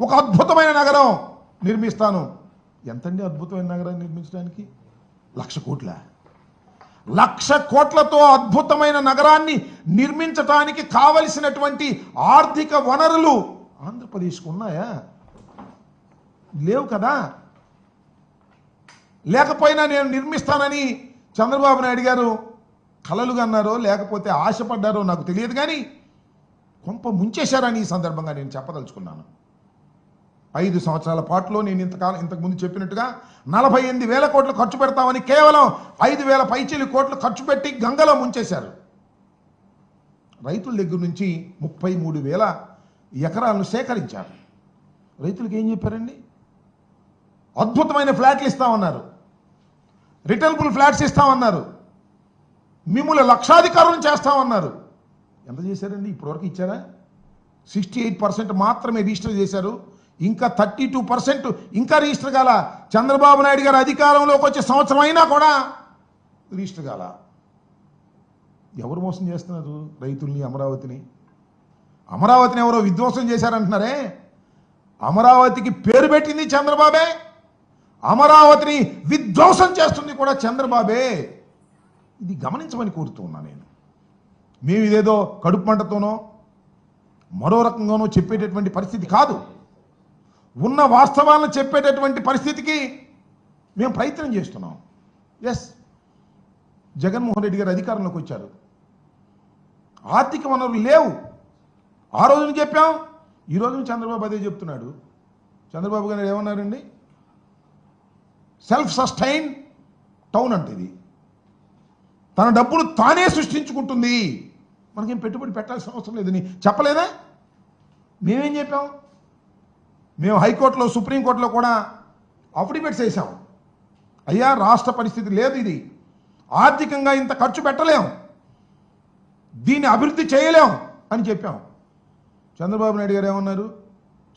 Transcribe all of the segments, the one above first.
ఒక అద్భుతమైన నగరం నిర్మిస్తాను. ఎంతండి అద్భుతమైన నగరాన్ని నిర్మించడానికి? 1,00,000 కోట్ల. 1,00,000 కోట్లతో అద్భుతమైన నగరాన్ని నిర్మించడానికి కావలసినటువంటి ఆర్థిక వనరులు ఆంధ్రప్రదేశ్కు ఉన్నాయా? లేవు కదా. లేకపోయినా నేను నిర్మిస్తానని చంద్రబాబు నాయుడు గారు కలలుగా అన్నారో లేకపోతే ఆశపడ్డారో నాకు తెలియదు, కానీ కొంప ముంచేశారని ఈ సందర్భంగా నేను చెప్పదలుచుకున్నాను. 5 సంవత్సరాల పాటులో నేను ఇంతకుముందు చెప్పినట్టుగా 48,000 కోట్లు ఖర్చు పెడతామని కేవలం 5,000 పైచీలు కోట్లు ఖర్చు పెట్టి గంగలో ముంచేశారు. రైతుల దగ్గర నుంచి 33,000 ఎకరాలను సేకరించారు. రైతులకు ఏం చెప్పారండి? అద్భుతమైన ఫ్లాట్లు ఇస్తామన్నారు, రిటర్నబుల్ ఫ్లాట్స్ ఇస్తామన్నారు, మిమ్మల్ని లక్షాధికారులను చేస్తామన్నారు. ఎంత చేశారండి? ఇప్పటివరకు ఇచ్చారా? 68% మాత్రమే రిజిస్టర్ చేశారు. ఇంకా 32% ఇంకా రిజిస్టర్ కాల. చంద్రబాబు నాయుడు గారు అధికారంలోకి వచ్చే సంవత్సరం అయినా కూడా రిజిస్టర్ కాల. ఎవరు మోసం చేస్తున్నారు రైతుల్ని, అమరావతిని? అమరావతిని ఎవరో విధ్వంసం చేశారంటున్నారే. అమరావతికి పేరు పెట్టింది చంద్రబాబే, అమరావతిని విధ్వంసం చేస్తుంది కూడా చంద్రబాబే. ఇది గమనించమని కోరుతున్నా నేను. మేము ఇదేదో కడుపు మంటతోనో మరో రకంగానో చెప్పేటటువంటి పరిస్థితి కాదు. ఉన్న వాస్తవాలను చెప్పేటటువంటి పరిస్థితికి మేము ప్రయత్నం చేస్తున్నాం. ఎస్, జగన్మోహన్ రెడ్డి గారు అధికారంలోకి వచ్చారు, ఆర్థిక వనరులు లేవు. ఆ రోజున చెప్పాం, ఈ రోజున చంద్రబాబు అదే చెప్తున్నాడు. చంద్రబాబు గారు ఏమన్నారండి? సెల్ఫ్ సస్టైన్ టౌన్ అంటే ఇది తన డబ్బులు తానే సృష్టించుకుంటుంది, మనకేం పెట్టుబడి పెట్టాల్సిన అవసరం లేదని చెప్పలేదా? మేమేం చెప్పాం? మేము హైకోర్టులో, సుప్రీంకోర్టులో కూడా అఫిడవిట్స్ వేసాం. అయ్యా, రాష్ట్ర పరిస్థితి లేదు, ఇది ఆర్థికంగా ఇంత ఖర్చు పెట్టలేం, దీన్ని అభివృద్ధి చేయలేం అని చెప్పాం. చంద్రబాబు నాయుడు గారు ఏమన్నారు?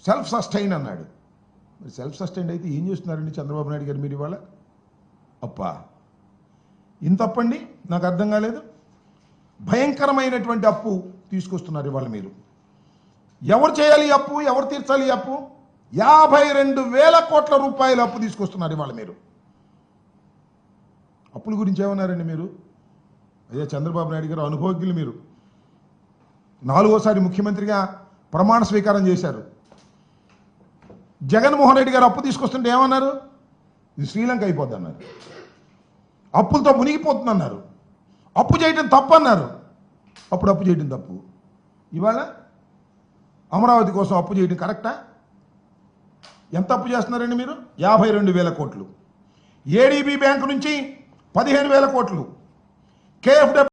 సెల్ఫ్ సస్టైన్ అన్నాడు. మరి సెల్ఫ్ సస్టైన్ అయితే ఏం చేస్తున్నారండి చంద్రబాబు నాయుడు గారు మీరు ఇవాళ? అప్పా, ఇంత అప్పండి, నాకు అర్థం కాలేదు. భయంకరమైనటువంటి అప్పు తీసుకొస్తున్నారు ఇవాళ మీరు. ఎవరు చేయాలి ఈ అప్పు? ఎవరు తీర్చాలి ఈ అప్పు? 52,000 కోట్ల రూపాయల అప్పు తీసుకొస్తున్నారు ఇవాళ మీరు. అప్పుల గురించి ఏమన్నారండి మీరు? అయ్యా, చంద్రబాబు నాయుడు గారు అనుభవజ్ఞులు మీరు. 4వసారి ముఖ్యమంత్రిగా ప్రమాణ స్వీకారం చేశారు. జగన్మోహన్ రెడ్డి గారు అప్పు తీసుకొస్తుంటే ఏమన్నారు? ఇది శ్రీలంక అయిపోద్ది అన్నారు, అప్పులతో మునిగిపోతుందన్నారు, అప్పు చేయటం తప్పు అన్నారు. అప్పుడు అప్పు చేయటం తప్పు, ఇవాళ అమరావతి కోసం అప్పు చేయడం కరెక్టా? ఎంత అప్పు చేస్తున్నారండి మీరు? 52,000 కోట్లు. ఏడీబీ బ్యాంకు నుంచి 15,000 కోట్లు, కేఎఫ్డబ్ల్యూ